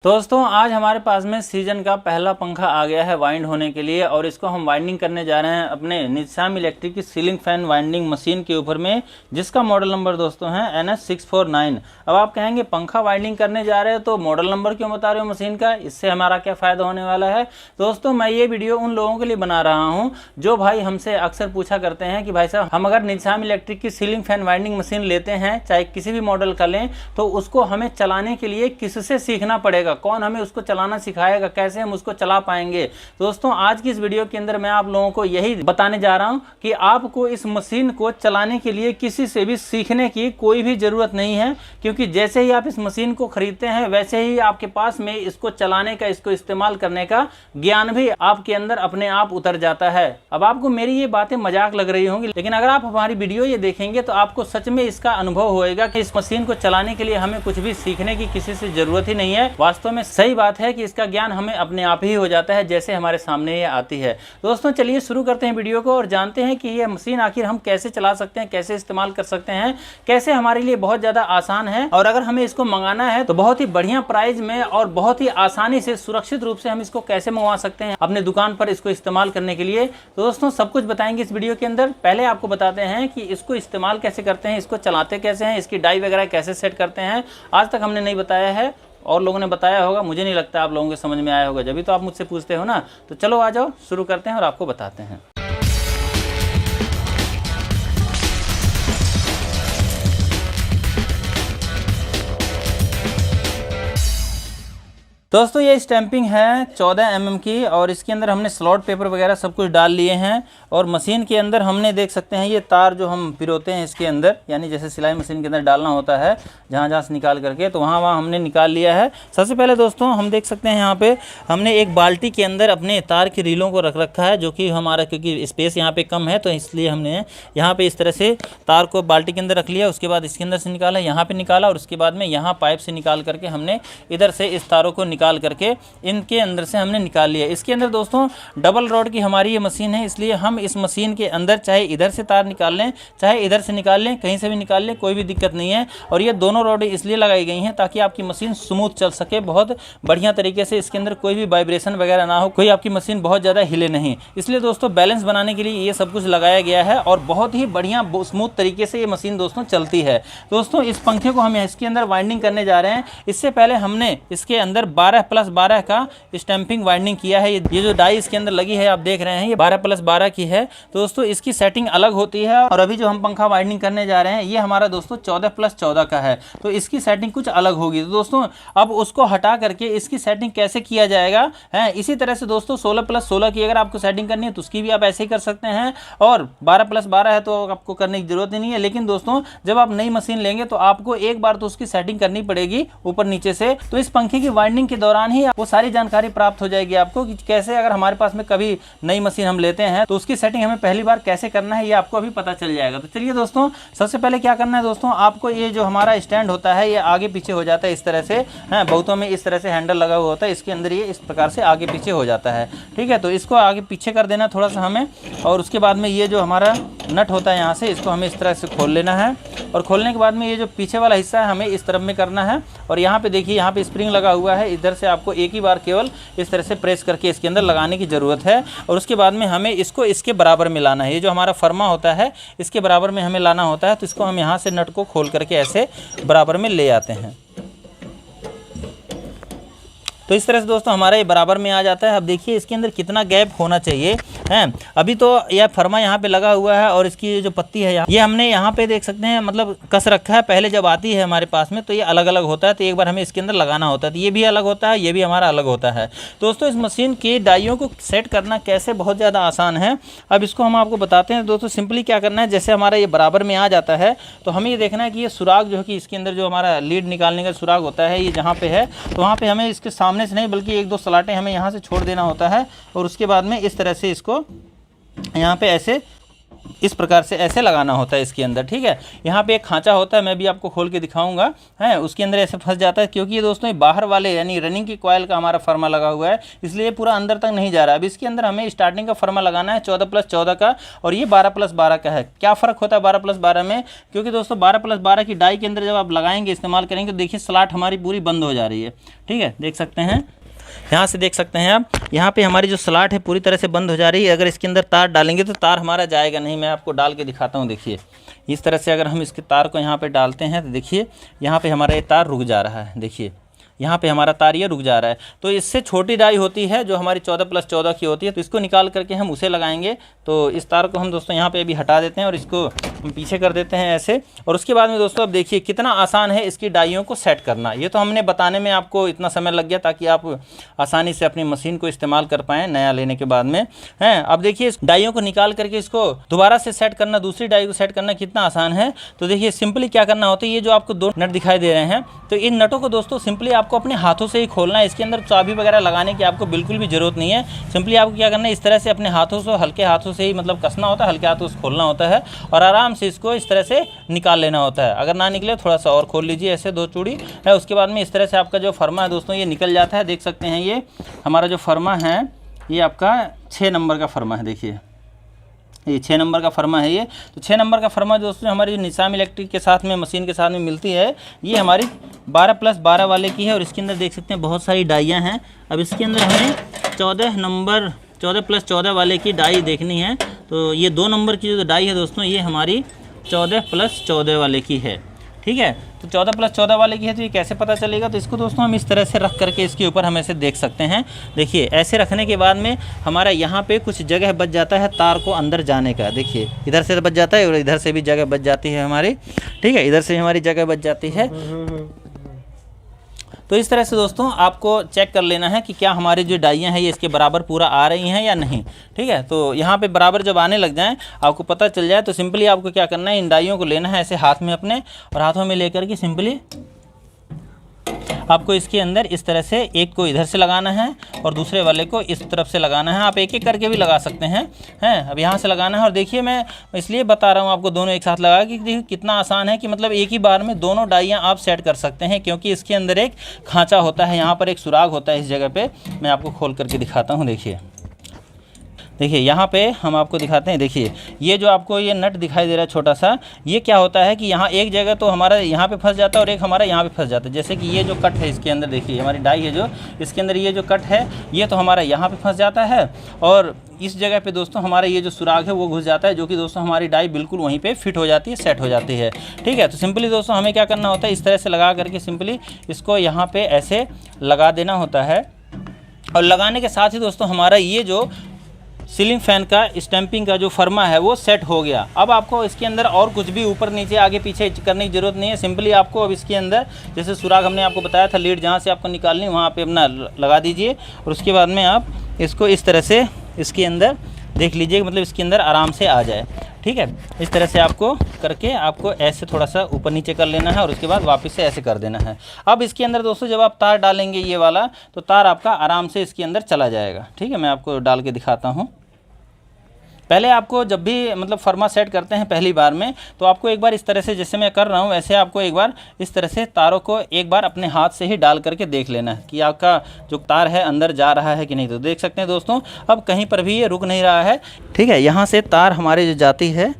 दोस्तों आज हमारे पास में सीजन का पहला पंखा आ गया है वाइंड होने के लिए और इसको हम वाइंडिंग करने जा रहे हैं अपने निशाम इलेक्ट्रिक की सीलिंग फैन वाइंडिंग मशीन के ऊपर में, जिसका मॉडल नंबर दोस्तों है NS649। अब आप कहेंगे पंखा वाइंडिंग करने जा रहे हो तो मॉडल नंबर क्यों बता रहे हो मशीन का, इससे हमारा क्या फ़ायदा होने वाला है। दोस्तों मैं ये वीडियो उन लोगों के लिए बना रहा हूँ जो भाई हमसे अक्सर पूछा करते हैं कि भाई साहब हम अगर निशाम इलेक्ट्रिक की सीलिंग फैन वाइंडिंग मशीन लेते हैं, चाहे किसी भी मॉडल का लें, तो उसको हमें चलाने के लिए किससे सीखना पड़ेगा, कौन हमें उसको चलाना सिखाएगा, कैसे हम उसको चला पाएंगे। दोस्तों आज की इस वीडियो के अंदर मैं आप लोगों को यही बताने जा रहा हूं कि आपको इस मशीन को चलाने के लिए किसी से भी सीखने की कोई भी जरूरत नहीं है, क्योंकि जैसे ही आप इस मशीन को खरीदते हैं वैसे ही आपके पास में इसको चलाने का, इसको इस्तेमाल करने का ज्ञान भी आपके अंदर अपने आप उतर जाता है। अब आपको मेरी ये बातें मजाक लग रही होंगी, लेकिन अगर आप हमारी वीडियो ये देखेंगे तो आपको सच में इसका अनुभव होएगा कि इस मशीन को चलाने के लिए हमें कुछ भी सीखने की किसी से जरूरत ही नहीं है। वास्तव में सही बात है कि इसका ज्ञान हमें अपने आप ही हो जाता है जैसे हमारे सामने ये आती है। दोस्तों चलिए शुरू करते हैं वीडियो को और जानते हैं कि ये मशीन आखिर हम कैसे चला सकते हैं, कैसे इस्तेमाल कर सकते हैं, कैसे हमारे लिए बहुत ज़्यादा आसान है और अगर हमें इसको मंगाना है तो बहुत ही बढ़िया प्राइस में और बहुत ही आसानी से सुरक्षित रूप से हम इसको कैसे मंगवा सकते हैं अपने दुकान पर इसको इस्तेमाल करने के लिए। तो दोस्तों सब कुछ बताएंगे इस वीडियो के अंदर। पहले आपको बताते हैं कि इसको इस्तेमाल कैसे करते हैं, इसको चलाते कैसे हैं, इसकी डाई वगैरह कैसे सेट करते हैं। आज तक हमने नहीं बताया है और लोगों ने बताया होगा, मुझे नहीं लगता आप लोगों के समझ में आया होगा, जब भी तो आप मुझसे पूछते हो ना। तो चलो आ जाओ शुरू करते हैं और आपको बताते हैं। दोस्तों ये स्टैंपिंग है 14 mm की और इसके अंदर हमने स्लॉट पेपर वगैरह सब कुछ डाल लिए हैं और मशीन के अंदर हमने देख सकते हैं ये तार जो हम पिरोते हैं इसके अंदर, यानी जैसे सिलाई मशीन के अंदर डालना होता है जहाँ से निकाल करके, तो वहाँ हमने निकाल लिया है। सबसे पहले दोस्तों हम देख सकते हैं यहाँ पे हमने एक बाल्टी के अंदर अपने तार की रीलों को रख रखा है, जो कि हमारा क्योंकि स्पेस यहाँ पे कम है तो इसलिए हमने यहाँ पे इस तरह से तार को बाल्टी के अंदर रख लिया। उसके बाद इसके अंदर से निकाला, यहाँ पे निकाला और उसके बाद में यहाँ पाइप से निकाल करके हमने इधर से इस तारों को निकाल करके इनके अंदर से हमने निकाल लिया। इसके अंदर दोस्तों डबल रॉड की हमारी ये मशीन है, इसलिए हम इस मशीन के अंदर चाहे इधर से तार निकाल लें, चाहे इधर से निकाल लें, कहीं से भी निकाल लें, कोई भी दिक्कत नहीं है। और ये दोनों रॉड इसलिए लगाई गई हैं ताकि आपकी मशीन स्मूथ चल सके, बहुत बढ़िया तरीके से, इसके अंदर कोई भी वाइब्रेशन वगैरह ना हो, कोई आपकी मशीन बहुत ज़्यादा हिले नहीं। इसलिए दोस्तों बैलेंस बनाने के लिए ये सब कुछ लगाया गया है और बहुत ही बढ़िया स्मूथ तरीके से ये मशीन दोस्तों चलती है। दोस्तों इस पंखे को हम इसके अंदर वाइंडिंग करने जा रहे हैं। इससे पहले हमने इसके अंदर 12+12 का स्टैंपिंग वाइंडिंग किया है। ये जो डाई इसके अंदर लगी है आप देख रहे हैं ये 12+12 की है। तो दोस्तों इसकी सेटिंग अलग होती है और अभी जो हम पंखा वाइंडिंग करने जा रहे हैं ये हमारा दोस्तों 14+14 का है, तो इसकी सेटिंग कुछ अलग होगी। तो दोस्तों अब उसको हटा करके इसकी सेटिंग कैसे किया जाएगा है, इसी तरह से दोस्तों 16+16 की अगर आपको सेटिंग करनी है तो उसकी भी आप ऐसे ही कर सकते हैं और 12+12 है तो आपको करने की जरूरत ही नहीं है। लेकिन दोस्तों जब आप नई मशीन लेंगे तो आपको एक बार तो उसकी सेटिंग करनी पड़ेगी ऊपर नीचे से। तो इस पंखे की वाइंडिंग के दौरान ही वो सारी जानकारी प्राप्त हो जाएगी आपको कि कैसे अगर हमारे पास में कभी नई मशीन हम लेते हैं तो उसकी सेटिंग हमें पहली बार कैसे करना है ये आपको अभी पता चल जाएगा। तो चलिए दोस्तों सबसे पहले क्या करना है दोस्तों, आपको ये जो हमारा स्टैंड होता है ये आगे पीछे हो जाता है इस तरह से, है बहुतों में इस तरह से हैंडल लगा हुआ होता है, इसके अंदर ये इस प्रकार से आगे पीछे हो जाता है। ठीक है, तो इसको आगे पीछे कर देना थोड़ा सा हमें और उसके बाद में ये जो हमारा नट होता है यहाँ से इसको हमें इस तरह से खोल लेना है और खोलने के बाद में ये जो पीछे वाला हिस्सा है हमें इस तरफ में करना है और यहाँ पे देखिए यहाँ पे स्प्रिंग लगा हुआ है, इधर से आपको एक ही बार केवल इस तरह से प्रेस करके इसके अंदर लगाने की ज़रूरत है और उसके बाद में हमें इसको इसके बराबर में लाना है। ये जो हमारा फर्मा होता है इसके बराबर में हमें लाना होता है, तो इसको हम यहाँ से नट को खोल करके ऐसे बराबर में ले आते हैं। तो इस तरह से दोस्तों हमारा ये बराबर में आ जाता है। अब देखिए इसके अंदर कितना गैप होना चाहिए है। अभी तो यह फर्मा यहाँ पे लगा हुआ है और इसकी जो पत्ती है ये हमने यहाँ पे देख सकते हैं मतलब कस रखा है। पहले जब आती है हमारे पास में तो ये अलग अलग होता है, तो एक बार हमें इसके अंदर लगाना होता है, तो ये भी अलग होता है, ये भी हमारा अलग होता है। दोस्तों इस मशीन की डाइयों को सेट करना कैसे बहुत ज़्यादा आसान है। अब इसको हम आपको बताते हैं। दोस्तों सिंपली क्या करना है, जैसे हमारा ये बराबर में आ जाता है तो हमें ये देखना है कि ये सुराग जो है कि इसके अंदर जो हमारा लीड निकालने का सुराग होता है ये जहाँ पे है, तो वहाँ पे हमें इसके सामने से नहीं बल्कि एक दो सलाटें हमें यहाँ से छोड़ देना होता है और उसके बाद में इस तरह से इसको यहाँ पे ऐसे इस प्रकार से ऐसे लगाना होता है इसके अंदर, ठीक है। यहाँ पे एक खांचा होता है, मैं भी आपको खोल के दिखाऊंगा, है उसके अंदर ऐसे फंस जाता है, क्योंकि ये दोस्तों ये बाहर वाले यानी रनिंग की कॉयल का हमारा फर्मा लगा हुआ है, इसलिए पूरा अंदर तक नहीं जा रहा है। अब इसके अंदर हमें स्टार्टिंग का फर्मा लगाना है 14+14 का, और ये 12+12 का है। क्या फ़र्क होता है 12+12 में? क्योंकि दोस्तों 12+12 की डाई के अंदर जब आप लगाएंगे, इस्तेमाल करेंगे, तो देखिए स्लॉट हमारी पूरी बंद हो जा रही है, ठीक है। देख सकते हैं, यहाँ से देख सकते हैं आप, यहाँ पे हमारी जो स्लॉट है पूरी तरह से बंद हो जा रही है। अगर इसके अंदर तार डालेंगे तो तार हमारा जाएगा नहीं। मैं आपको डाल के दिखाता हूँ, देखिए इस तरह से अगर हम इसके तार को यहाँ पे डालते हैं तो देखिए यहाँ पे हमारा ये तार रुक जा रहा है, देखिए यहाँ पे हमारा तार ये रुक जा रहा है। तो इससे छोटी डाई होती है जो हमारी 14+14 की होती है, तो इसको निकाल करके हम उसे लगाएंगे। तो इस तार को हम दोस्तों यहाँ पे अभी हटा देते हैं और इसको हम पीछे कर देते हैं ऐसे। और उसके बाद में दोस्तों अब देखिए कितना आसान है इसकी डाइयों को सेट करना। ये तो हमने बताने में आपको इतना समय लग गया ताकि आप आसानी से अपनी मशीन को इस्तेमाल कर पाएँ नया लेने के बाद में, हैं। अब देखिए इस डाइयों को निकाल करके इसको दोबारा से सेट करना, दूसरी डाई को सेट करना कितना आसान है। तो देखिए सिंपली क्या करना होता है, ये जो आपको 2 नट दिखाई दे रहे हैं, तो इन नटों को दोस्तों सिंपली आपको अपने हाथों से ही खोलना है। इसके अंदर चाबी वगैरह लगाने की आपको बिल्कुल भी ज़रूरत नहीं है। सिंपली आपको क्या करना है, इस तरह से अपने हाथों से, हल्के हाथों से ही मतलब कसना होता है, हल्के हाथों से खोलना होता है और आराम से इसको इस तरह से निकाल लेना होता है। अगर ना निकले थोड़ा सा और खोल लीजिए, ऐसे 2 चूड़ी है। उसके बाद में इस तरह से आपका जो फर्मा है दोस्तों ये निकल जाता है। देख सकते हैं ये हमारा जो फर्मा है ये आपका 6 नंबर का फर्मा है। देखिए ये 6 नंबर का फर्मा है। ये तो 6 नंबर का फर्मा दोस्तों हमारी जो निज़ाम इलेक्ट्रिक के साथ में, मशीन के साथ में मिलती है, ये हमारी 12+12 वाले की है। और इसके अंदर देख सकते हैं बहुत सारी डाइयाँ हैं। अब इसके अंदर हमें 14+14 वाले की डाई देखनी है। तो ये 2 नंबर की जो डाई है दोस्तों ये हमारी 14+14 वाले की है, ठीक है। तो 14+14 वाले की है, तो ये कैसे पता चलेगा? तो इसको दोस्तों हम इस तरह से रख करके इसके ऊपर हम ऐसे देख सकते हैं। देखिए ऐसे रखने के बाद में हमारा यहाँ पे कुछ जगह बच जाता है तार को अंदर जाने का। देखिए इधर से बच जाता है और इधर से भी जगह बच जाती है हमारी, ठीक है, इधर से हमारी जगह बच जाती है। तो इस तरह से दोस्तों आपको चेक कर लेना है कि क्या हमारी जो डाइयाँ हैं ये इसके बराबर पूरा आ रही हैं या नहीं, ठीक है। तो यहाँ पे बराबर जब आने लग जाएं, आपको पता चल जाए, तो सिंपली आपको क्या करना है, इन डाइयों को लेना है ऐसे हाथ में अपने, और हाथों में लेकर के सिंपली आपको इसके अंदर इस तरह से एक को इधर से लगाना है और दूसरे वाले को इस तरफ से लगाना है। आप एक एक करके भी लगा सकते हैं, अब यहाँ से लगाना है। और देखिए मैं इसलिए बता रहा हूँ आपको दोनों एक साथ लगा, कि देखिए कितना आसान है कि मतलब एक ही बार में दोनों डाइयाँ आप सेट कर सकते हैं, क्योंकि इसके अंदर एक खांचा होता है, यहाँ पर एक सुराग होता है इस जगह पर। मैं आपको खोल करके दिखाता हूँ। देखिए यहाँ पे हम आपको दिखाते हैं। देखिए ये जो आपको ये नट दिखाई दे रहा है छोटा सा, ये क्या होता है कि यहाँ एक जगह तो हमारा यहाँ पे फंस जाता है और एक हमारा यहाँ पे फंस जाता है। जैसे कि ये जो कट है इसके अंदर, देखिए हमारी डाई है जो इसके अंदर, ये जो कट है ये तो हमारा यहाँ पे फंस जाता है, और इस जगह पे दोस्तों हमारा ये जो सुराग है वो घुस जाता है, जो कि दोस्तों हमारी डाई बिल्कुल वहीं पे फिट हो जाती है, सेट हो जाती है, ठीक है। तो सिंपली दोस्तों हमें क्या करना होता है, इस तरह से लगा करके सिंपली इसको यहाँ पे ऐसे लगा देना होता है। और लगाने के साथ ही दोस्तों हमारा ये जो सीलिंग फ़ैन का स्टैंपिंग का जो फर्मा है वो सेट हो गया। अब आपको इसके अंदर और कुछ भी ऊपर नीचे आगे पीछे करने की ज़रूरत नहीं है। सिंपली आपको अब इसके अंदर जैसे सुराग हमने आपको बताया था, लीड जहाँ से आपको निकालनी वहाँ पे अपना लगा दीजिए, और उसके बाद में आप इसको इस तरह से इसके अंदर देख लीजिए, मतलब इसके अंदर आराम से आ जाए, ठीक है। इस तरह से आपको करके आपको ऐसे थोड़ा सा ऊपर नीचे कर लेना है और उसके बाद वापस से ऐसे कर देना है। अब इसके अंदर दोस्तों जब आप तार डालेंगे ये वाला, तो तार आपका आराम से इसके अंदर चला जाएगा, ठीक है। मैं आपको डाल के दिखाता हूँ। पहले आपको जब भी मतलब फर्मा सेट करते हैं पहली बार में, तो आपको एक बार इस तरह से, जैसे मैं कर रहा हूँ वैसे आपको एक बार इस तरह से तारों को एक बार अपने हाथ से ही डाल करके देख लेना है कि आपका जो तार है अंदर जा रहा है कि नहीं। तो देख सकते हैं दोस्तों अब कहीं पर भी ये रुक नहीं रहा है, ठीक है। यहाँ से तार हमारे जो जाती है,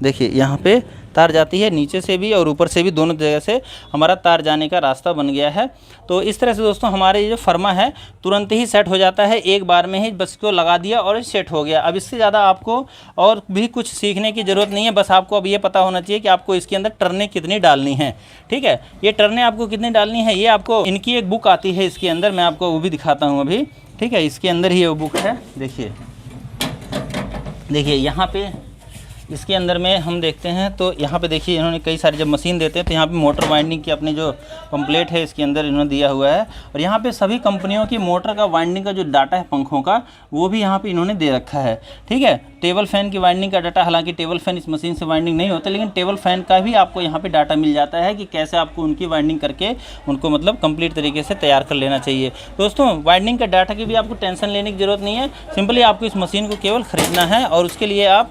देखिए यहाँ पे तार जाती है, नीचे से भी और ऊपर से भी, दोनों जगह से हमारा तार जाने का रास्ता बन गया है। तो इस तरह से दोस्तों हमारे ये जो फर्मा है तुरंत ही सेट हो जाता है, एक बार में ही बस इसको लगा दिया और सेट हो गया। अब इससे ज़्यादा आपको और भी कुछ सीखने की ज़रूरत नहीं है, बस आपको अब ये पता होना चाहिए कि आपको इसके अंदर टर्नें कितनी डालनी है, ठीक है। ये टर्नें आपको कितनी डालनी है, ये आपको इनकी एक बुक आती है इसके अंदर, मैं आपको वो भी दिखाता हूँ अभी, ठीक है। इसके अंदर ही वो बुक है, देखिए यहाँ पे इसके अंदर में हम देखते हैं। तो यहाँ पे देखिए इन्होंने कई सारी जब मशीन देते हैं तो यहाँ पे मोटर वाइंडिंग की अपनी जो पंपलेट है इसके अंदर इन्होंने दिया हुआ है, और यहाँ पे सभी कंपनियों की मोटर का वाइंडिंग का जो डाटा है पंखों का वो भी यहाँ पे इन्होंने दे रखा है, ठीक है। टेबल फ़ैन की वाइंडिंग का डाटा, हालांकि टेबल फ़ैन इस मशीन से वाइंडिंग नहीं होता, लेकिन टेबल फ़ैन का भी आपको यहाँ पर डाटा मिल जाता है कि कैसे आपको उनकी वाइंडिंग करके उनको मतलब कंप्लीट तरीके से तैयार कर लेना चाहिए। दोस्तों वाइंडिंग का डाटा की भी आपको टेंशन लेने की ज़रूरत नहीं है, सिंपली आपको इस मशीन को केवल ख़रीदना है और उसके लिए आप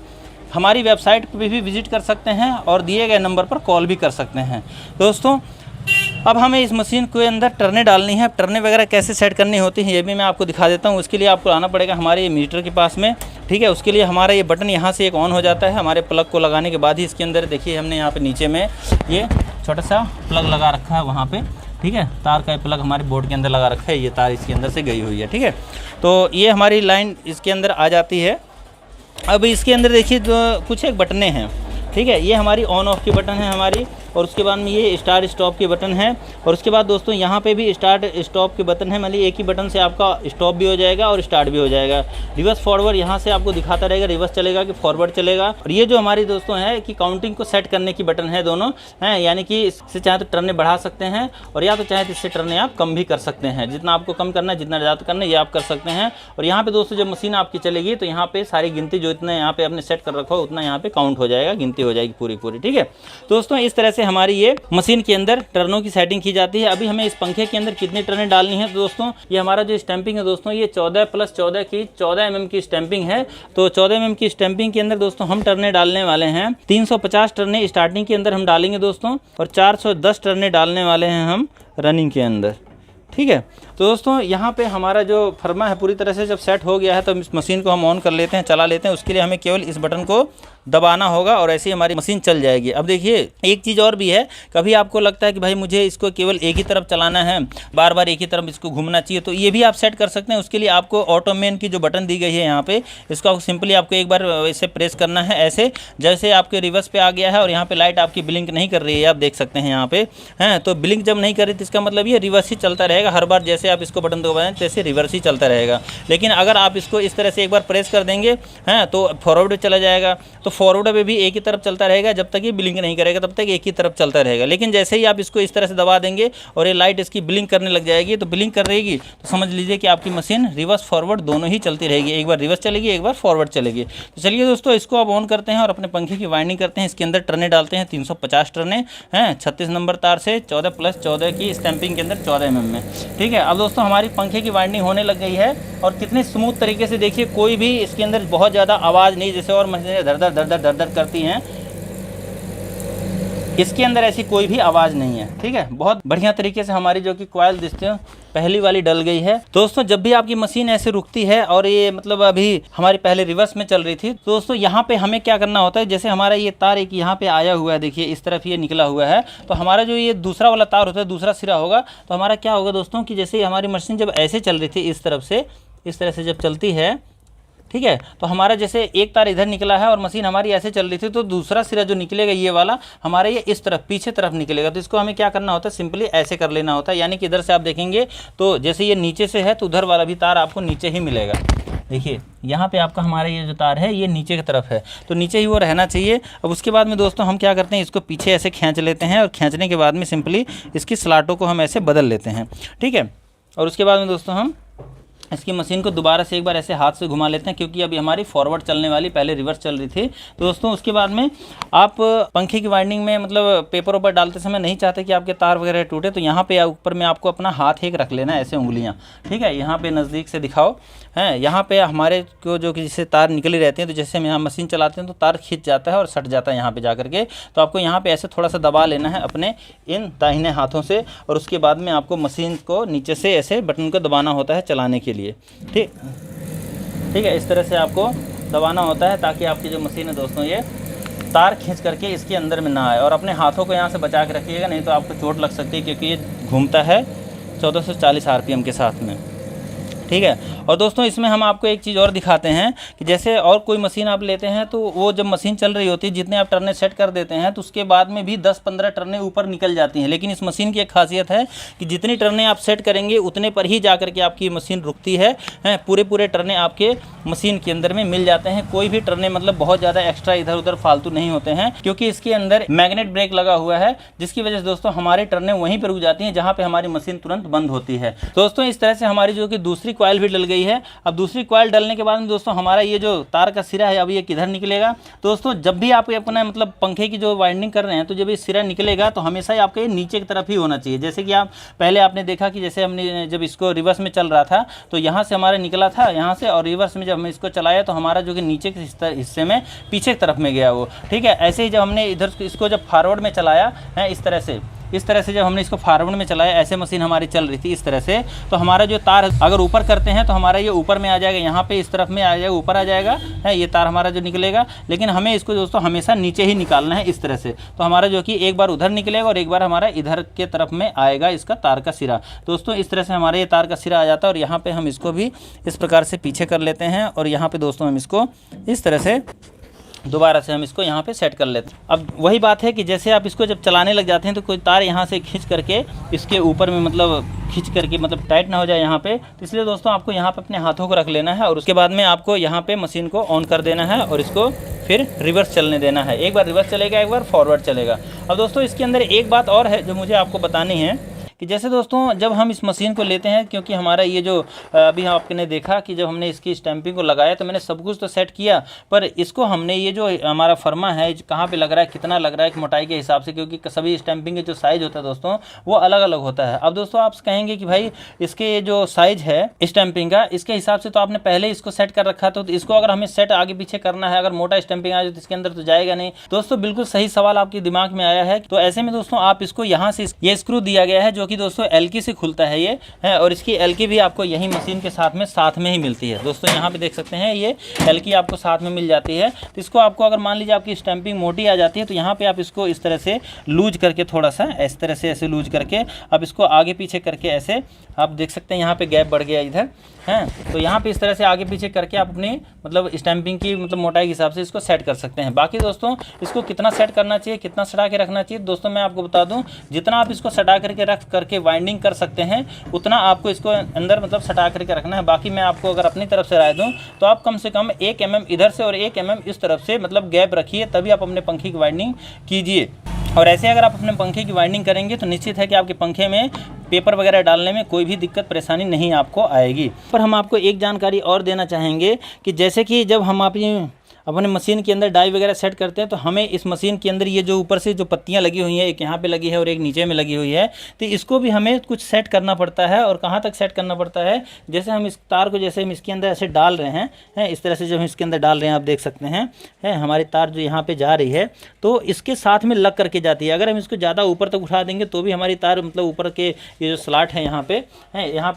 हमारी वेबसाइट पर भी विजिट कर सकते हैं और दिए गए नंबर पर कॉल भी कर सकते हैं। दोस्तों अब हमें इस मशीन के अंदर टर्नें डालनी है। टर्नें वगैरह कैसे सेट करनी होती है ये भी मैं आपको दिखा देता हूँ। उसके लिए आपको आना पड़ेगा हमारे मीटर के पास में, ठीक है। उसके लिए हमारा ये बटन यहाँ से एक ऑन हो जाता है। हमारे प्लग को लगाने के बाद ही इसके अंदर देखिए हमने यहाँ पे नीचे में ये छोटा सा प्लग लगा रखा है वहाँ पे, ठीक है। तार का प्लग हमारे बोर्ड के अंदर लगा रखा है, ये तार इसके अंदर से गई हुई है, ठीक है। तो ये हमारी लाइन इसके अंदर आ जाती है। अब इसके अंदर देखिए कुछ एक बटनें हैं, ठीक है। ये हमारी ऑन ऑफ की बटन है हमारी, और उसके बाद में ये स्टार्ट स्टॉप के बटन है। और उसके बाद दोस्तों यहाँ पे भी स्टार्ट स्टॉप के बटन है, मतलब एक ही बटन से आपका स्टॉप भी हो जाएगा और स्टार्ट भी हो जाएगा। रिवर्स फॉरवर्ड यहाँ से आपको दिखाता रहेगा रिवर्स चलेगा कि फॉरवर्ड चलेगा। और ये जो हमारी दोस्तों है कि काउंटिंग को सेट करने की बटन है दोनों हैं, यानी कि इससे चाहे तो टर्नें बढ़ा सकते हैं और या तो चाहे तो इससे टर्नें आप कम भी कर सकते हैं। जितना आपको कम करना है, जितना ज़्यादा करना है, ये आप कर सकते हैं। और यहाँ पे दोस्तों जब मशीन आपकी चलेगी तो यहाँ पे सारी गिनती जो इतना यहाँ पे आपने सेट कर रखा हो उतना यहाँ पे काउंट हो जाएगा, गिनती हो जाएगी पूरी, ठीक है। दोस्तों इस तरह से हमारी ये मशीन के अंदर टर्नों की सेटिंग की जाती है। अभी हमें इस पंखे के अंदर कितनी टर्नें डालनी है? तो दोस्तों ये हमारा जो स्टैंपिंग है दोस्तों, ये 14 + 14 की 14 mm की स्टैंपिंग है। तो 14 mm की स्टैंपिंग के अंदर दोस्तों हम टर्नें डालने वाले हैं 350 टर्नें स्टार्टिंग के अंदर हम डालेंगे दोस्तों, और 410 टर्नें डालने वाले हैं हम रनिंग के अंदर, ठीक है। तो दोस्तों यहाँ पे हमारा जो फर्मा है पूरी तरह से जब सेट हो गया है तो इस मशीन को हम ऑन कर लेते हैं, चला लेते हैं। उसके लिए हमें केवल इस बटन को दबाना होगा और ऐसे ही हमारी मशीन चल जाएगी। अब देखिए एक चीज़ और भी है, कभी आपको लगता है कि भाई मुझे इसको केवल एक ही तरफ चलाना है, बार बार एक ही तरफ इसको घूमना चाहिए, तो ये भी आप सेट कर सकते हैं। उसके लिए आपको ऑटो मेन की जो बटन दी गई है यहाँ पे, इसको सिंपली आपको एक बार ऐसे प्रेस करना है, ऐसे जैसे आपके रिवर्स पे आ गया है और यहाँ पे लाइट आपकी ब्लिंक नहीं कर रही है, आप देख सकते हैं यहाँ पे हैं। तो ब्लिंक जब नहीं कर रही तो इसका मतलब ये रिवर्स ही चलता रहेगा, हर बार जैसे आप इसको बटन दबाएं जैसे रिवर्स ही चलता रहेगा। लेकिन अगर आप इसको इस तरह से एक बार प्रेस कर देंगे हैं तो फॉरवर्ड चला जाएगा, तो फॉरवर्ड में भी एक ही तरफ चलता रहेगा, जब तक ये ब्लिंक नहीं करेगा तब तक एक ही तरफ चलता रहेगा। लेकिन जैसे ही आप इसको इस तरह से दबा देंगे और ये लाइट इसकी ब्लिंक करने लग जाएगी, तो ब्लिंक कर रहेगी तो समझ लीजिए कि आपकी मशीन रिवर्स फॉरवर्ड दोनों ही चलती रहेगी, एक बार रिवर्स चलेगी एक बार फॉरवर्ड चलेगी। तो चलिए दोस्तों इसको आप ऑन करते हैं और अपने पंखे की वाइंडिंग करते हैं। इसके अंदर टर्नें डालते हैं 350 टर्नें हैं 36 नंबर तार से 14 + 14 की स्टैंपिंग के अंदर 14 mm में, ठीक है। अब दोस्तों हमारी पंखे की वाइंडिंग होने लग गई है और कितने स्मूथ तरीके से देखिए, कोई भी इसके अंदर बहुत ज़्यादा आवाज़ नहीं, जैसे और मशीनें धर धर करती हैं, इसके अंदर ऐसी कोई भी आवाज़ नहीं है, ठीक है। बहुत बढ़िया तरीके से हमारी जो कि कॉइल दिखते हैं पहली वाली डल गई है। दोस्तों जब भी आपकी मशीन ऐसे रुकती है और ये मतलब अभी हमारी पहले रिवर्स में चल रही थी, तो दोस्तों यहाँ पे हमें क्या करना होता है, जैसे हमारा ये तार एक यहाँ पे आया हुआ है, देखिए इस तरफ ये निकला हुआ है, तो हमारा जो ये दूसरा वाला तार होता है, दूसरा सिरा होगा, तो हमारा क्या होगा दोस्तों कि जैसे हमारी मशीन जब ऐसे चल रही थी इस तरफ से, इस तरह से जब चलती है, ठीक है, तो हमारा जैसे एक तार इधर निकला है और मशीन हमारी ऐसे चल रही थी, तो दूसरा सिरा जो निकलेगा ये वाला हमारा ये इस तरफ पीछे तरफ निकलेगा। तो इसको हमें क्या करना होता है, सिंपली ऐसे कर लेना होता है, यानी कि इधर से आप देखेंगे तो जैसे ये नीचे से है तो उधर वाला भी तार आपको नीचे ही मिलेगा। देखिए यहाँ पे आपका हमारा ये जो तार है ये नीचे की तरफ है, तो नीचे ही वो रहना चाहिए। अब उसके बाद में दोस्तों हम क्या करते हैं, इसको पीछे ऐसे खींच लेते हैं और खींचने के बाद में सिंपली इसकी स्लाटों को हम ऐसे बदल लेते हैं, ठीक है। और उसके बाद में दोस्तों हम इसकी मशीन को दोबारा से एक बार ऐसे हाथ से घुमा लेते हैं, क्योंकि अभी हमारी फॉरवर्ड चलने वाली पहले रिवर्स चल रही थी। तो दोस्तों उसके बाद में आप पंखे की वाइंडिंग में मतलब पेपर ऊपर डालते समय नहीं चाहते कि आपके तार वगैरह टूटे, तो यहाँ पे ऊपर में आपको अपना हाथ एक रख लेना है, ऐसे उंगलियाँ, ठीक है। यहाँ पे नज़दीक से दिखाओ हैं, यहाँ पे हमारे को जो कि जैसे तार निकली रहती हैं, तो जैसे हम यहाँ मशीन चलाते हैं तो तार खींच जाता है और सट जाता है यहाँ पे जा करके, तो आपको यहाँ पे ऐसे थोड़ा सा दबा लेना है अपने इन दाहिने हाथों से, और उसके बाद में आपको मशीन को नीचे से ऐसे बटन को दबाना होता है चलाने के लिए, ठीक है। इस तरह से आपको दबाना होता है ताकि आपकी जो मशीन है दोस्तों ये तार खींच करके इसके अंदर में ना आए। और अपने हाथों को यहाँ से बचा के रखिएगा, नहीं तो आपको चोट लग सकती है, क्योंकि ये घूमता है 1440 RPM के साथ में, ठीक है। और दोस्तों इसमें हम आपको एक चीज़ और दिखाते हैं कि जैसे और कोई मशीन आप लेते हैं तो वो जब मशीन चल रही होती है, जितने आप टर्नें सेट कर देते हैं तो उसके बाद में भी 10-15 टर्नें ऊपर निकल जाती हैं। लेकिन इस मशीन की एक खासियत है कि जितनी टर्नें आप सेट करेंगे उतने पर ही जा करके आपकी मशीन रुकती है, पूरे टर्नें आपके मशीन के अंदर में मिल जाते हैं। कोई भी टर्नें मतलब बहुत ज़्यादा एक्स्ट्रा इधर उधर फालतू नहीं होते हैं, क्योंकि इसके अंदर मैग्नेट ब्रेक लगा हुआ है, जिसकी वजह से दोस्तों हमारी टर्नें वहीं पर रुक जाती हैं जहाँ पर हमारी मशीन तुरंत बंद होती है। दोस्तों इस तरह से हमारी जो कि दूसरी कॉइल भी डल गई है। अब दूसरी कॉइल डलने के बाद में दोस्तों हमारा ये जो तार का सिरा है अब ये किधर निकलेगा। दोस्तों जब भी आप अपना मतलब पंखे की जो वाइंडिंग कर रहे हैं तो जब ये सिरा निकलेगा तो हमेशा ही आपका ये नीचे की तरफ ही होना चाहिए। जैसे कि आप पहले आपने देखा कि जैसे हमने जब इसको रिवर्स में चल रहा था तो यहाँ से हमारा निकला था यहाँ से, और रिवर्स में जब हमने इसको चलाया तो हमारा जो कि नीचे के हिस्से में पीछे की तरफ में गया वो, ठीक है। ऐसे ही जब हमने इधर इसको जब फॉरवर्ड में चलाया है इस तरह से जब हमने इसको फॉरवर्ड में चलाया, ऐसे मशीन हमारी चल रही थी इस तरह से, तो हमारा जो तार अगर ऊपर करते हैं तो हमारा ये ऊपर में आ जाएगा, यहाँ पे इस तरफ में आ जाएगा, ऊपर आ जाएगा है ये तार हमारा जो निकलेगा। लेकिन हमें इसको दोस्तों हमेशा नीचे ही निकालना है इस तरह से, तो हमारा जो कि एक बार उधर निकलेगा और एक बार हमारा इधर के तरफ में आएगा इसका तार का सिरा। दोस्तों इस तरह से हमारे ये तार का सिरा आ जाता है और यहाँ पर हम इसको भी इस प्रकार से पीछे कर लेते हैं और यहाँ पर दोस्तों हम इसको इस तरह से दोबारा से हम इसको यहाँ पे सेट कर लेते हैं। अब वही बात है कि जैसे आप इसको जब चलाने लग जाते हैं तो कोई तार यहाँ से खींच करके इसके ऊपर में मतलब खींच करके मतलब टाइट ना हो जाए यहाँ पे, तो इसलिए दोस्तों आपको यहाँ पे अपने हाथों को रख लेना है और उसके बाद में आपको यहाँ पे मशीन को ऑन कर देना है और इसको फिर रिवर्स चलने देना है। एक बार रिवर्स चलेगा, एक बार फॉरवर्ड चलेगा। अब दोस्तों इसके अंदर एक बात और है जो मुझे आपको बतानी है कि जैसे दोस्तों जब हम इस मशीन को लेते हैं, क्योंकि हमारा ये जो अभी आपने देखा कि जब हमने इसकी स्टैंपिंग को लगाया तो मैंने सब कुछ तो सेट किया, पर इसको हमने ये जो हमारा फर्मा है कहाँ पे लग रहा है, कितना लग रहा है मोटाई के हिसाब से, क्योंकि सभी स्टैंपिंग के जो साइज़ होता है दोस्तों वो अलग अलग होता है। अब दोस्तों आप कहेंगे कि भाई इसके जो साइज़ है स्टैंपिंग का इसके हिसाब से तो आपने पहले इसको सेट कर रखा, तो इसको अगर हमें सेट आगे पीछे करना है, अगर मोटा स्टैंपिंग आ जाए तो इसके अंदर तो जाएगा नहीं। दोस्तों बिल्कुल सही सवाल आपके दिमाग में आया है। तो ऐसे में दोस्तों आप इसको यहाँ से ये स्क्रू दिया गया है जो कि दोस्तों एलकी से खुलता है ये है, और इसकी एलकी भी आपको यही मशीन के साथ में ही मिलती है। दोस्तों यहाँ पे देख सकते हैं ये एलकी आपको साथ में मिल जाती है। तो इसको आपको अगर मान लीजिए आपकी स्टैंपिंग मोटी आ जाती है तो यहाँ पे आप इसको इस तरह से लूज करके थोड़ा सा इस तरह से ऐसे लूज करके अब इसको आगे पीछे करके ऐसे आप देख सकते हैं यहाँ पे गैप बढ़ गया इधर हैं, तो यहाँ पे इस तरह से आगे पीछे करके आप अपनी मतलब स्टैंपिंग की मतलब मोटाई के हिसाब से इसको सेट कर सकते हैं। बाकी दोस्तों इसको कितना सेट करना चाहिए, कितना सटा के रखना चाहिए, दोस्तों मैं आपको बता दूं जितना आप इसको सटा करके रख करके वाइंडिंग कर सकते हैं उतना आपको इसको अंदर मतलब सटा करके रखना है। बाकी मैं आपको अगर अपनी तरफ से राय दूँ तो आप कम से कम 1 mm इधर से और 1 mm इस तरफ से मतलब गैप रखिए, तभी आप अपने पंखे की वाइंडिंग कीजिए। और ऐसे अगर आप अपने पंखे की वाइंडिंग करेंगे तो निश्चित है कि आपके पंखे में पेपर वगैरह डालने में कोई भी दिक्कत परेशानी नहीं आपको आएगी। पर हम आपको एक जानकारी और देना चाहेंगे कि जैसे कि जब हम अपने मशीन के अंदर डाई वगैरह सेट करते हैं तो हमें इस मशीन के अंदर ये जो ऊपर से जो पत्तियां लगी हुई हैं, एक यहाँ पे लगी है और एक नीचे में लगी हुई है, तो इसको भी हमें कुछ सेट करना पड़ता है। और कहाँ तक सेट करना पड़ता है, जैसे हम इस तार को जैसे हम इसके अंदर ऐसे डाल रहे हैं इस तरह से जब हम इसके अंदर डाल रहे हैं आप देख सकते हैं हमारी तार जो यहाँ पर जा रही है तो इसके साथ में लग करके जाती है। अगर हम इसको ज़्यादा ऊपर तक उठा देंगे तो भी हमारी तार मतलब ऊपर के ये जो स्लाट है यहाँ पे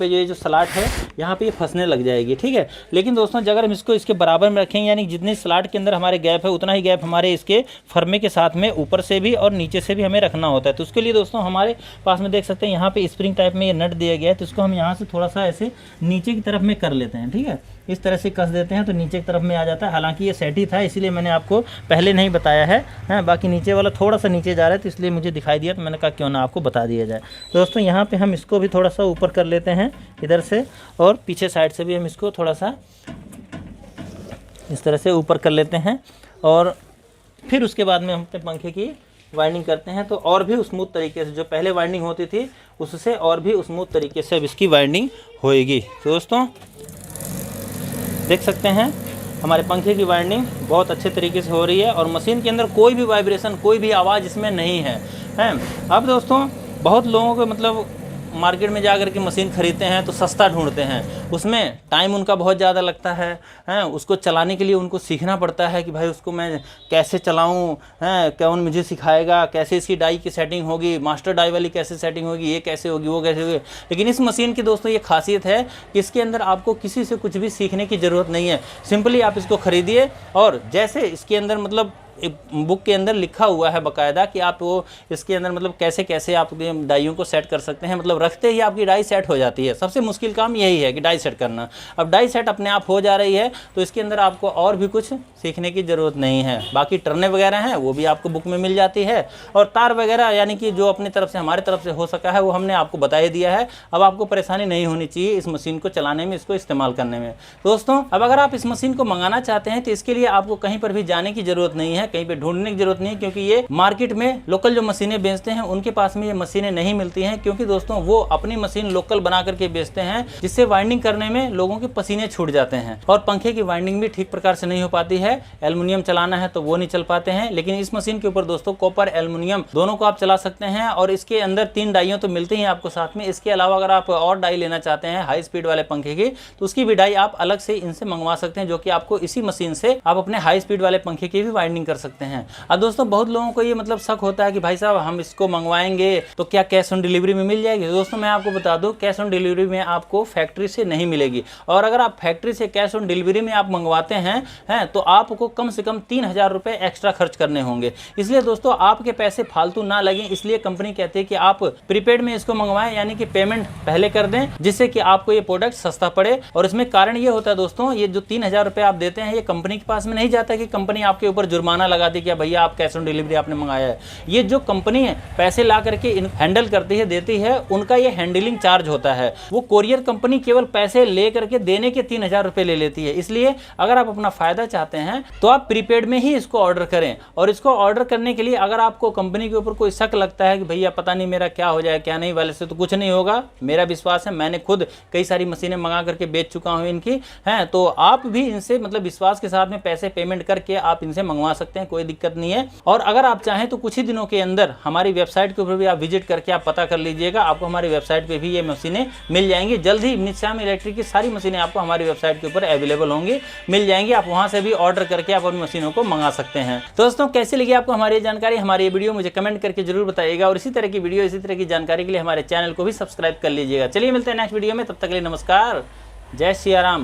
जो ये जो स्लाट है यहाँ पे ये फंसने लग जाएगी, ठीक है। लेकिन दोस्तों अगर हम इसको इसके बराबर में रखेंगे, यानी जितनी स्लाट के अंदर हमारे गैप है उतना ही गैप हमारे इसके फर्मे के साथ में ऊपर से भी और नीचे से भी हमें रखना होता है। तो उसके लिए दोस्तों हमारे पास में देख सकते हैं यहाँ पे स्प्रिंग टाइप में ये नट दिया गया है, तो इसको हम यहाँ से थोड़ा सा ऐसे नीचे की तरफ में कर लेते हैं, ठीक है। इस तरह से कस देते हैं तो नीचे की तरफ में आ जाता है। हालांकि ये सेट ही था इसीलिए मैंने आपको पहले नहीं बताया है, बाकी नीचे वाला थोड़ा सा नीचे जा रहा है तो इसलिए मुझे दिखाई दिया, तो मैंने कहा क्यों ना आपको बता दिया जाए। दोस्तों यहाँ पे हम इसको भी थोड़ा सा ऊपर कर लेते हैं इधर से, और पीछे साइड से भी हम इसको थोड़ा सा इस तरह से ऊपर कर लेते हैं, और फिर उसके बाद में हम अपने पंखे की वाइंडिंग करते हैं तो और भी स्मूथ तरीके से जो पहले वाइंडिंग होती थी उससे और भी स्मूथ तरीके से अब इसकी वाइंडिंग होएगी। तो दोस्तों देख सकते हैं हमारे पंखे की वाइंडिंग बहुत अच्छे तरीके से हो रही है और मशीन के अंदर कोई भी वाइब्रेशन, कोई भी आवाज़ इसमें नहीं है। अब दोस्तों बहुत लोगों को मतलब मार्केट में जा कर के मशीन ख़रीदते हैं तो सस्ता ढूंढते हैं, उसमें टाइम उनका बहुत ज़्यादा लगता है उसको चलाने के लिए उनको सीखना पड़ता है कि भाई उसको मैं कैसे चलाऊं, कौन मुझे सिखाएगा, कैसे इसकी डाई की सेटिंग होगी, मास्टर डाई वाली कैसे सेटिंग होगी, ये कैसे होगी, वो कैसे होगी। लेकिन इस मशीन की दोस्तों ये खासियत है कि इसके अंदर आपको किसी से कुछ भी सीखने की ज़रूरत नहीं है। सिंपली आप इसको ख़रीदिए और जैसे इसके अंदर मतलब एक बुक के अंदर लिखा हुआ है बाकायदा कि आप वो इसके अंदर मतलब कैसे कैसे आप डाइयों को सेट कर सकते हैं, मतलब रखते ही आपकी डाई सेट हो जाती है। सबसे मुश्किल काम यही है कि डाई सेट करना। अब डाई सेट अपने आप हो जा रही है तो इसके अंदर आपको और भी कुछ सीखने की ज़रूरत नहीं है। बाकी टर्ने वगैरह हैं वो भी आपको बुक में मिल जाती है, और तार वगैरह यानी कि जो अपनी तरफ से हमारे तरफ से हो सका है वो हमने आपको बता ही दिया है। अब आपको परेशानी नहीं होनी चाहिए इस मशीन को चलाने में, इसको इस्तेमाल करने में। दोस्तों अब अगर आप इस मशीन को मंगाना चाहते हैं तो इसके लिए आपको कहीं पर भी जाने की ज़रूरत नहीं है। है, कहीं पे ढूंढने की जरूरत नहीं है, क्योंकि ये मार्केट में लोकल जो मशीनें बेचते हैं उनके पास में ये मशीनें नहीं मिलती हैं, क्योंकि दोस्तों वो अपनी मशीन लोकल बना करके बेचते हैं, जिससे वाइंडिंग करने में लोगों के पसीने छूट जाते हैं और पंखे की वाइंडिंग भी ठीक प्रकार से नहीं हो पाती है। एल्युमिनियम चलाना है तो वो नहीं चल पाते हैं, लेकिन इस मशीन के ऊपर दोस्तों कॉपर एल्युमिनियम दोनों को आप चला सकते हैं और इसके अंदर 3 डाइयां तो मिलती हैं आपको साथ में। इसके अलावा अगर आप और डाई लेना चाहते हैं हाई स्पीड वाले पंखे की, तो उसकी भी डाई आप अलग से इनसे मंगवा सकते हैं, जो कि आपको इसी मशीन से आप अपने हाई स्पीड वाले पंखे की भी वाइंडिंग कर सकते हैं। अब दोस्तों बहुत लोगों को ये मतलब शक होता है कि भाई साहब हम इसको मंगवाएंगे तो क्या कैश ऑन डिलीवरी में मिल जाएगी? दोस्तों मैं आपको बता दूं, कैश ऑन डिलीवरी में आपको फैक्ट्री से नहीं मिलेगी, और अगर आप फैक्ट्री से कैश ऑन डिलीवरी में आप मंगवाते हैं तो आपको कम से कम 3000 रुपए एक्स्ट्रा खर्च करने होंगे। इसलिए दोस्तों आपके पैसे फालतू ना लगे, इसलिए कंपनी कहती है कि आप प्रीपेड में इसको मंगवाएं, यानी कि पेमेंट पहले कर दें, जिससे कि आपको ये प्रोडक्ट सस्ता पड़े। और इसमें कारण ये होता है दोस्तों, ये जो 3000 रुपए आप देते हैं ये कंपनी के पास में नहीं जाता कि कंपनी आपके ऊपर जुर्माना लगा दी कि भैया आप कैश ऑन डिलीवरी आपने मंगाया है। ये जो कंपनी है पैसे ला करके हैंडल करती है, देती है, उनका ये हैंडलिंग चार्ज होता है। वो कोरियर कंपनी केवल पैसे ले करके देने के 3000 रुपए ले लेती है। इसलिए अगर आप अपना फायदा चाहते हैं तो आप प्रीपेड में ही इसको ऑर्डर करें। और इसको ऑर्डर करने के लिए अगर आपको कंपनी के ऊपर कोई शक लगता है कि भैया पता नहीं मेरा क्या हो जाए क्या नहीं, वाले से तो कुछ नहीं होगा, मेरा विश्वास है, मैंने खुद कई सारी मशीनें मंगा करके बेच चुका हूं इनकी हैं, तो आप भी इनसे मतलब विश्वास के साथ में पैसे पेमेंट करके आप इनसे मंगवा सकते हैं, कोई दिक्कत नहीं है। और अगर आप चाहें तो कुछ ही दिनों के अंदर हमारी वेबसाइट के ऊपर भी आप विजिट करके आप पता कर लीजिएगा, आपको हमारी वेबसाइट पे भी ये मशीनें मिल जाएंगी। जल्द ही निशाम इलेक्ट्रिक की सारी मशीनें आपको हमारी वेबसाइट के ऊपर अवेलेबल होंगी, मिल जाएंगी, आप वहां से भी ऑर्डर करके आप अपनी मशीनों को मंगा सकते हैं। तो दोस्तों कैसी लगी आपको हमारी जानकारी, हमारी ये वीडियो मुझे कमेंट करके जरूर बताइएगा, और इसी तरह की वीडियो इसी तरह की जानकारी के लिए हमारे चैनल को भी सब्सक्राइब कर लीजिएगा। चलिए मिलते हैं नेक्स्ट वीडियो में, तब तक के लिए नमस्कार, जय सिया राम।